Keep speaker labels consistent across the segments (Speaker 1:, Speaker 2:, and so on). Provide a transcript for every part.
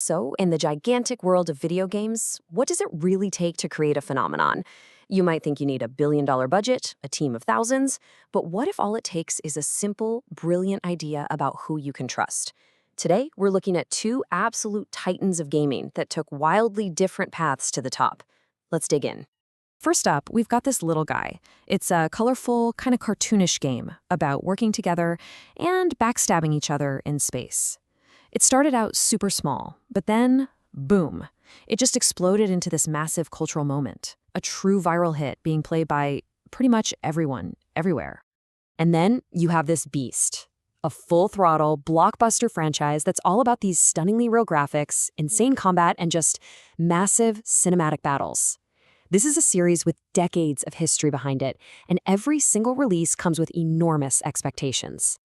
Speaker 1: So, in the gigantic world of video games, what does it really take to create a phenomenon? You might think you need a $1 billion budget, a team of thousands, but what if all it takes is a simple, brilliant idea about who you can trust? Today, we're looking at two absolute titans of gaming that took wildly different paths to the top. Let's dig in. First up, we've got this little guy. It's a colorful, kind of cartoonish game about working together and backstabbing each other in space. It started out super small, but then, boom, it just exploded into this massive cultural moment, a true viral hit being played by pretty much everyone, everywhere. And then you have this beast, a full-throttle, blockbuster franchise that's all about these stunningly real graphics, insane combat, and just massive cinematic battles. This is a series with decades of history behind it, and every single release comes with enormous expectations.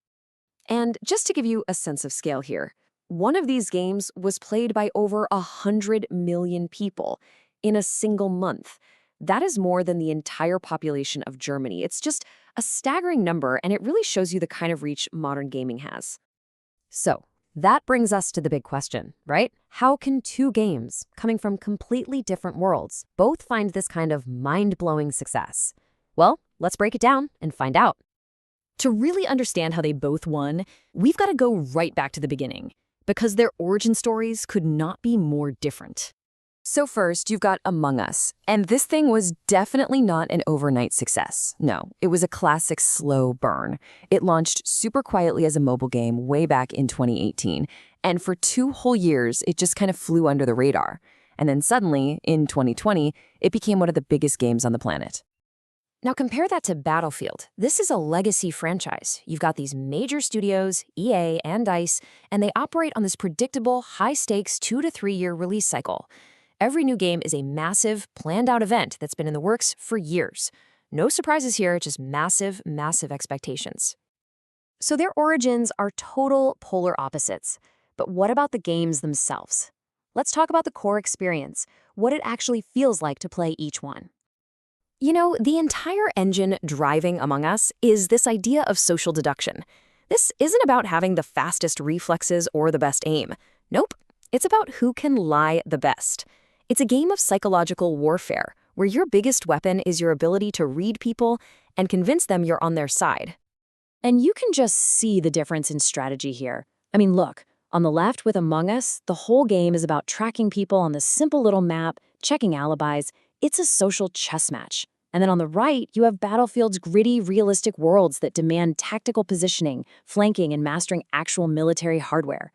Speaker 1: And just to give you a sense of scale here, one of these games was played by over 100 million people in a single month. That is more than the entire population of Germany. It's just a staggering number, and it really shows you the kind of reach modern gaming has. So, that brings us to the big question, right? How can two games, coming from completely different worlds, both find this kind of mind-blowing success? Well, let's break it down and find out.
Speaker 2: To really understand how they both won, we've got to go right back to the beginning, because their origin stories could not be more different.
Speaker 1: So first, you've got Among Us, and this thing was definitely not an overnight success. No, it was a classic slow burn. It launched super quietly as a mobile game way back in 2018, and for 2 whole years, it just kind of flew under the radar. And then suddenly, in 2020, it became one of the biggest games on the planet. Now compare that to Battlefield. This is a legacy franchise. You've got these major studios, EA and DICE, and they operate on this predictable, high-stakes 2 to 3 year release cycle. Every new game is a massive, planned-out event that's been in the works for years. No surprises here, just massive, massive expectations. So their origins are total polar opposites. But what about the games themselves? Let's talk about the core experience, what it actually feels like to play each one. You know, the entire engine driving Among Us is this idea of social deduction. This isn't about having the fastest reflexes or the best aim. Nope, it's about who can lie the best. It's a game of psychological warfare, where your biggest weapon is your ability to read people and convince them you're on their side. And you can just see the difference in strategy here. I mean, look, on the left with Among Us, the whole game is about tracking people on this simple little map, checking alibis. It's a social chess match. And then on the right, you have Battlefield's gritty, realistic worlds that demand tactical positioning, flanking, and mastering actual military hardware.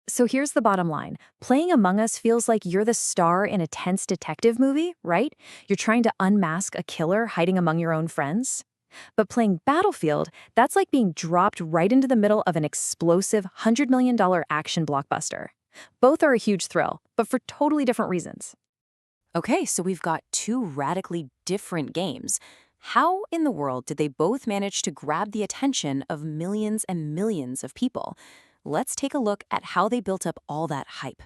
Speaker 1: So here's the bottom line. Playing Among Us feels like you're the star in a tense detective movie, right? You're trying to unmask a killer hiding among your own friends. But playing Battlefield, that's like being dropped right into the middle of an explosive $100 million action blockbuster. Both are a huge thrill, but for totally different reasons. Okay, so we've got two radically different games. How in the world did they both manage to grab the attention of millions and millions of people? Let's take a look at how they built up all that hype.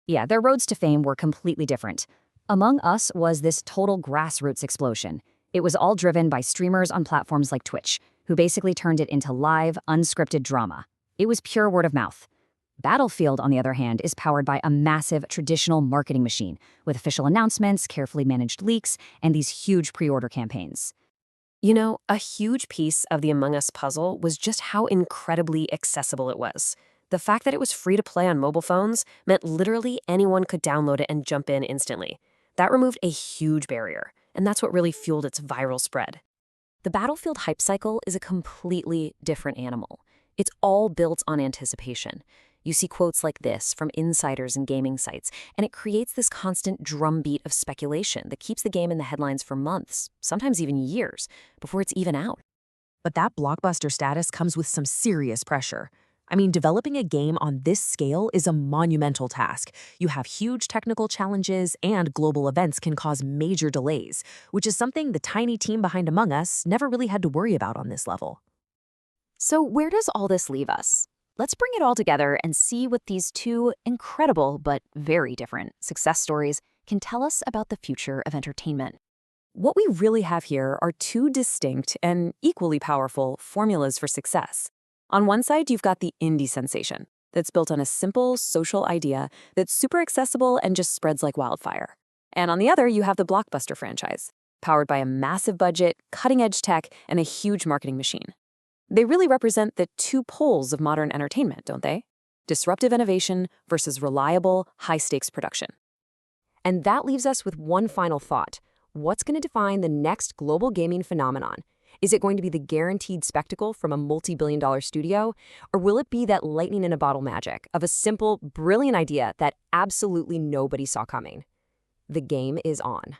Speaker 3: Yeah, their roads to fame were completely different. Among Us was this total grassroots explosion. It was all driven by streamers on platforms like Twitch, who basically turned it into live, unscripted drama. It was pure word of mouth. Battlefield, on the other hand, is powered by a massive traditional marketing machine with official announcements, carefully managed leaks, and these huge pre-order campaigns.
Speaker 1: You know, a huge piece of the Among Us puzzle was just how incredibly accessible it was. The fact that it was free to play on mobile phones meant literally anyone could download it and jump in instantly. That removed a huge barrier, and that's what really fueled its viral spread. The Battlefield hype cycle is a completely different animal. It's all built on anticipation. You see quotes like this from insiders and gaming sites, and it creates this constant drumbeat of speculation that keeps the game in the headlines for months, sometimes even years, before it's even out.
Speaker 4: But that blockbuster status comes with some serious pressure. I mean, developing a game on this scale is a monumental task. You have huge technical challenges, and global events can cause major delays, which is something the tiny team behind Among Us never really had to worry about on this level.
Speaker 3: So where does all this leave us? Let's bring it all together and see what these two incredible but very different success stories can tell us about the future of entertainment.
Speaker 1: What we really have here are two distinct and equally powerful formulas for success. On one side, you've got the indie sensation, that's built on a simple social idea that's super accessible and just spreads like wildfire. And on the other, you have the blockbuster franchise, powered by a massive budget, cutting-edge tech, and a huge marketing machine. They really represent the two poles of modern entertainment, don't they? Disruptive innovation versus reliable, high-stakes production.
Speaker 5: And that leaves us with one final thought. What's going to define the next global gaming phenomenon? Is it going to be the guaranteed spectacle from a multi-billion-dollar studio? Or will it be that lightning-in-a-bottle magic of a simple, brilliant idea that absolutely nobody saw coming? The game is on.